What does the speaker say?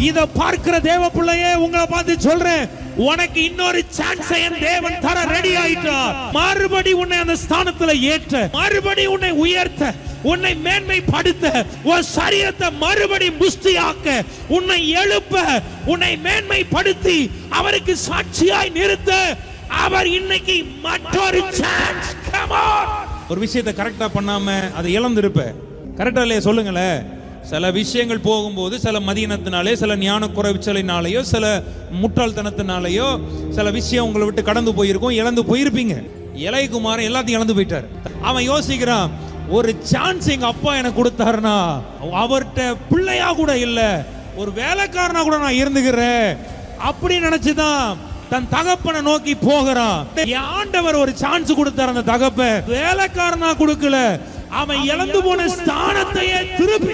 இத பார்க்கிற தேவ பிள்ளையே, உங்களை பார்த்து சொல்றேன், உனக்கு இன்னொரு சான்ஸ் என் தேவன் தர ரெடி ஆயிட்டார். மறுபடி உன்னை அந்த ஸ்தானத்துல ஏற்ற, மறுபடி உன்னை உயர்த்த, உன்னை மேன்மைப்படுத்த, உன் சரீரத்தை மறுபடி புஷ்டியாக்க, உன்னை எழுப்ப, உன்னை மேன்மைப்படுத்தி அவருக்கு சாட்சியாய் நிறுத்த அவர் இன்னைக்கு மற்றொரு சான்ஸ். Come on. ஒரு விஷயத்தை கரெக்டா பண்ணாம அதை இழந்திருப்ப. கரெக்டா இல்லையா சொல்லுங்களேன். சில விஷயங்கள் போகும்போது சில மதியினத்தினாலே, சில ஞான குறைச்சலினாலேயோ, சில முட்டாள்தனத்தினாலேயோ சில விஷயம் உங்களை விட்டு கடந்து போயிருக்கும், இழந்து போயிருப்பீங்க. இளையகுமாரன் எல்லாத்தையும் இழந்து போயிட்டார். அவன் யோசிக்கிறான், ஒரு சான்ஸ் எங்க அப்பா எனக்கு கொடுத்தாருன்னா அவர்கிட்ட பிள்ளையா கூட இல்ல, ஒரு வேலைக்காரனா கூட நான் இருந்துக்கிறேன் அப்படி நினைச்சுதான் தன் தகப்பனை நோக்கி போகிறான். ஆண்டவர் ஒரு சான்ஸ் கொடுத்தார். அந்த தகப்ப வேலைக்காரனா கொடுக்கல, அவன் இழந்து போன ஸ்தானத்தையே திருப்பி